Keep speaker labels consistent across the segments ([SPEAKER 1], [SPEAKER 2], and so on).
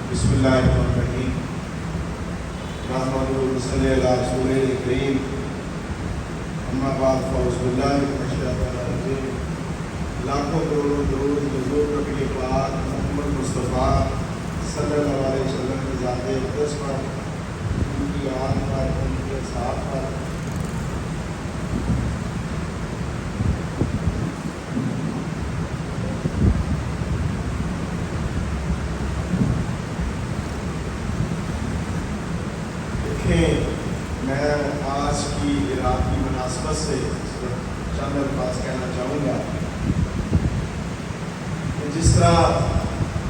[SPEAKER 1] بسم اللہ الرحمن الرحیم نحمدہ و صلی علی رسول کریم اما بعد فاعوذ باللہ من الشیطان الرجیم لاکھوں کروڑوں درود حضور نبی پاک محمد مصطفیٰ صلی اللہ علیہ وسلم کی ذات اقدس پر، ان کی آل پر، ان کے اصحاب پر۔ میں آج کی رات کی مناسبت سے چند الفاظ کہنا چاہوں گا کہ جس طرح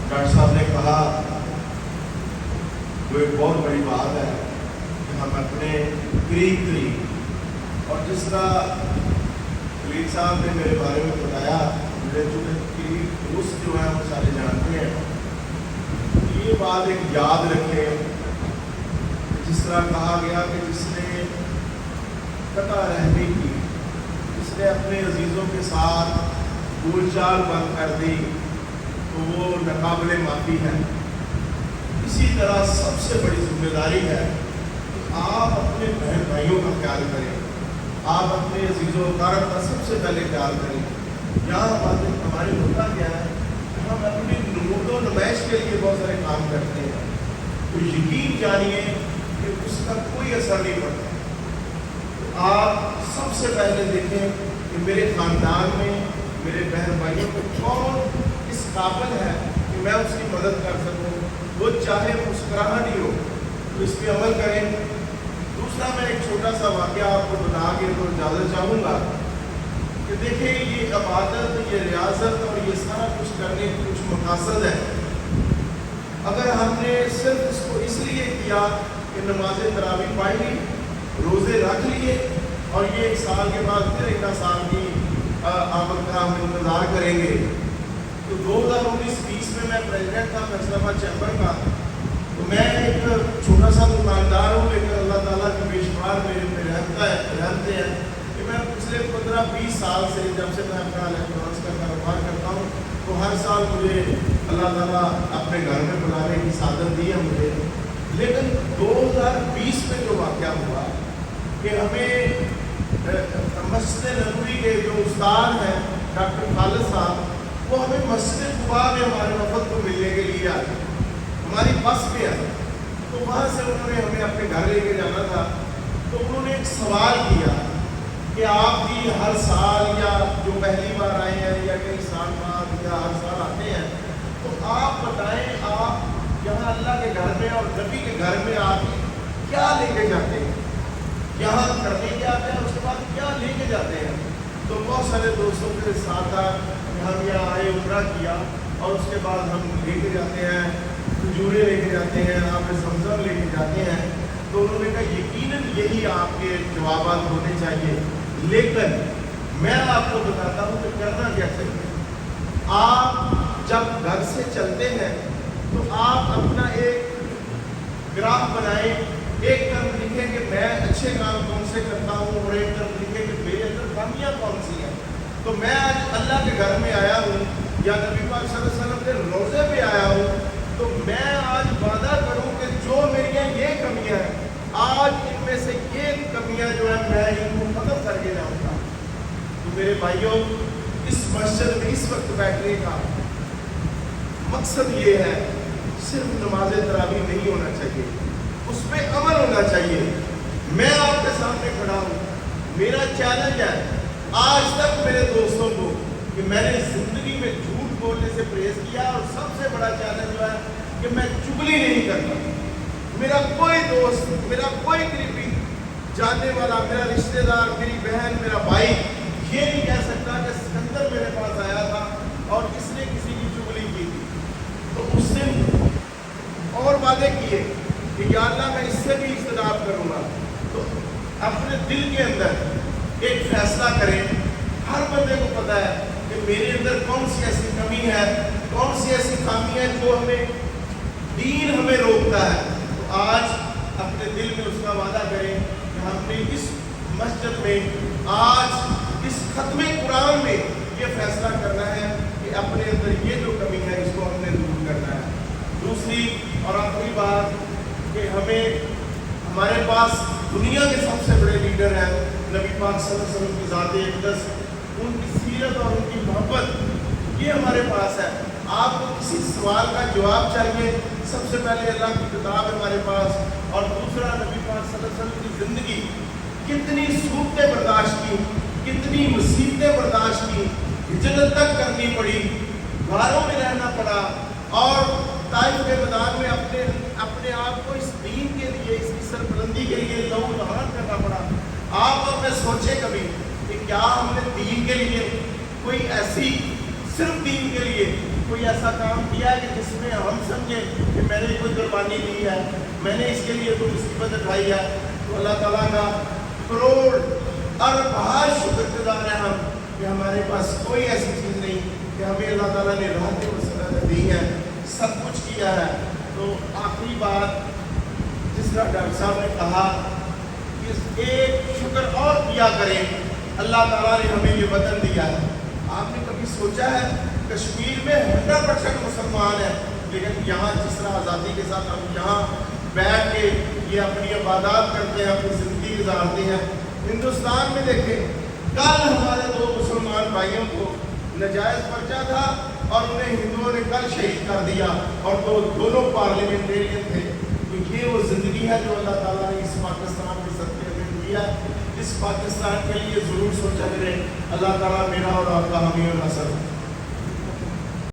[SPEAKER 1] ڈاکٹر صاحب نے کہا وہ ایک بہت بڑی بات ہے کہ ہم اپنے قریب اور جس طرح خلیل صاحب نے میرے بارے میں بتایا، میرے جو قریب دوست جو ہیں وہ سارے جانتے ہیں، یہ بات ایک یاد رکھیں۔ جس طرح کہا گیا کہ جس نے قطع رحمی کی، جس نے اپنے عزیزوں کے ساتھ بول چال بند کر دی، تو وہ ناقابل معافی ہے۔ اسی طرح سب سے بڑی ذمہ داری ہے کہ آپ اپنے بہن بھائیوں کا خیال کریں، آپ اپنے عزیز و اقارب کا سب سے پہلے خیال کریں۔ یہاں ہماری ہوتا کیا ہے کہ ہم اپنی نمود و نمائش کے لیے بہت سارے کام کرتے ہیں، تو یقین جانیے کہ اس کا کوئی اثر نہیں پڑتا۔ تو آپ سب سے پہلے دیکھیں کہ میرے خاندان میں میرے بہن بھائیوں کو کون اس قابل ہے کہ میں اس کی مدد کر سکوں، وہ چاہے مسکراہٹ ہی ہو تو اس پہ عمل کریں۔ دوسرا میں ایک چھوٹا سا واقعہ آپ کو بتا کے تو اجازت چاہوں گا کہ دیکھیں یہ عبادت، یہ ریاضت اور یہ سارا کچھ کرنے کے کچھ مقاصد ہے۔ اگر ہم نے صرف اس کو اس لیے کیا کہ نماز تراویح پڑھ لی، روزے رکھ لیے اور یہ ایک سال کے بعد پھر ایک سال کی آمد کا ہم انتظار کریں گے، تو 2019-20 میں پریزیڈنٹ تھا فیصلہ چیمبر کا، تو میں ایک چھوٹا سا دکاندار ہوں، لیکن اللہ تعالیٰ کی بے شمار میرے پہ رحمتیں ہیں کہ میں پچھلے 15-20 سال سے جب سے میں اپنا الیکٹرانکس کا کاروبار کرتا ہوں، تو ہر سال مجھے اللہ تعالیٰ اپنے گھر میں بلانے کی سعادت دی ہے مجھے۔ لیکن 2020 میں جو واقعہ ہوا کہ ہمیں مسجد نبوی کے جو استاد ہیں ڈاکٹر خالد صاحب، وہ ہمیں مسجد قباء میں ہمارے وفد کو ملنے کے لیے آئے، ہماری بس پہ آئے، تو وہاں سے انہوں نے ہمیں اپنے گھر لے کے جانا تھا۔ تو انہوں نے ایک سوال کیا کہ آپ بھی ہر سال یا جو پہلی بار آئے ہیں یا کئی سال بعد یا ہر سال آتے ہیں، تو آپ بتائیں آپ یہاں اللہ کے گھر میں اور نبی کے گھر میں آپ کیا لے کے جاتے ہیں، یہاں کرنے کے آتے ہیں، اس کے بعد کیا لے کے جاتے ہیں؟ تو بہت سارے دوستوں کے ساتھ تھا کہ ہم یہاں آئے، عمرہ کیا اور اس کے بعد ہم لے کے جاتے ہیں کھجورے، لے کے جاتے ہیں آب زمزم لے کے جاتے ہیں۔ تو انہوں نے کہا یقیناً یہی آپ کے جوابات ہونے چاہیے، لیکن میں آپ کو بتاتا ہوں کہ کرنا کیا چاہیے۔ آپ جب گھر سے چلتے ہیں تو آپ اپنا ایک گراف بنائیں، ایک طرف لکھیں کہ میں اچھے کام کون سے کرتا ہوں اور ایک طرف لکھیں کہ میرے اندر خامیاں کون سی ہیں۔ تو میں آج اللہ کے گھر میں آیا ہوں یا نبی پاک صلی اللہ علیہ وسلم کے روزے پہ آیا ہوں، تو میں آج وعدہ کروں کہ جو میری یہ کمیاں ہیں، آج ان میں سے یہ کمیاں جو ہیں میں ان کو ختم کر کے جاؤں گا۔ تو میرے بھائیوں، اس مسجد میں اس وقت بیٹھنے کا مقصد یہ ہے، صرف نماز تراویح نہیں ہونا چاہیے، اس پہ عمل ہونا چاہیے۔ میں آپ کے سامنے کھڑا ہوں، میرا چیلنج ہے آج تک میرے دوستوں کو کہ میں نے زندگی میں جھوٹ بولنے سے پرہیز کیا، اور سب سے بڑا چیلنج جو ہے کہ میں چگلی نہیں کرتا۔ میرا کوئی دوست، میرا کوئی قریبی جاننے والا، میرا رشتہ دار، میری بہن، میرا بھائی یہ نہیں کہہ سکتا کہ سکندر میرے پاس آیا تھا اور اس نے کسی کی چگلی کی تھی، تو اس سے اور وعدے کیے کہ یا اللہ میں اس سے بھی اجتناب کروں گا۔ تو اپنے دل کے اندر ایک فیصلہ کریں۔ ہر بندے کو پتہ ہے کہ میرے اندر کون سی ایسی کمی ہے، کون سی ایسی خامی ہے جو دین ہمیں روکتا ہے۔ تو آج اپنے دل میں اس کا وعدہ کریں کہ ہم نے اس مسجد میں آج اس ختم قرآن میں یہ فیصلہ کرنا ہے کہ اپنے اندر یہ جو کمی ہے اس کو ہم نے دور کرنا ہے۔ دوسری اور آخری بات کہ ہمیں ہمارے پاس دنیا کے سب سے بڑے لیڈر ہیں نبی پاک صلی اللہ علیہ وسلم کی ذات اقدس، ان کی سیرت اور ان کی محبت یہ ہمارے پاس ہے۔ آپ کو کسی سوال کا جواب چاہیے، سب سے پہلے اللہ کی کتاب ہے ہمارے پاس، اور دوسرا نبی پاک صلی اللہ علیہ وسلم کی زندگی، کتنی صورتیں برداشت کی، کتنی مصیبتیں برداشت کی، ہجرت تک کرنی پڑی، غاروں میں رہنا پڑا، اور طائف کے میدان میں اپنے آپ کو اس دین کے لیے، اس کی سربلندی کے لیے لہو لہان کرنا پڑا۔ آپ اپنے سوچیں کبھی کہ کیا ہم نے دین کے لیے کوئی ایسی، صرف دین کے لیے کوئی ایسا کام کیا ہے کہ جس میں ہم سمجھیں کہ میں نے کوئی قربانی دی ہے، میں نے اس کے لیے کوئی مصیبت اٹھائی ہے؟ تو اللہ تعالیٰ کا کروڑ ارب بہت شکر گزار ہیں ہم کہ ہمارے پاس کوئی ایسی چیز نہیں کہ ہمیں اللہ تعالیٰ نے راحت مسرت دی ہے، سب کچھ کیا ہے۔ تو آخری بات جس طرح ڈاکٹر صاحب نے کہا کہ ایک شکر اور کیا کریں، اللہ تعالیٰ نے ہمیں یہ وطن دیا ہے۔ آپ نے کبھی سوچا ہے کشمیر میں 100% مسلمان ہیں، لیکن یہاں جس طرح آزادی کے ساتھ ہم یہاں بیٹھ کے یہ اپنی عبادات کرتے ہیں، اپنی زندگی گزارتے ہیں۔ ہندوستان میں دیکھیں، کل ہمارے 2 مسلمان بھائیوں کو نجائز پرچہ تھا اور انہیں ہندوؤں نے کل شہید کر دیا، اور دونوں پارلیمنٹیرین تھے۔ تو یہ وہ زندگی ہے جو اللہ تعالیٰ نے اس پاکستان کے صدقے میں دیا۔ اس پاکستان کے لیے ضرور سوچا کریں۔ اللہ تعالیٰ میرا اور آپ کا حامی و ناصر۔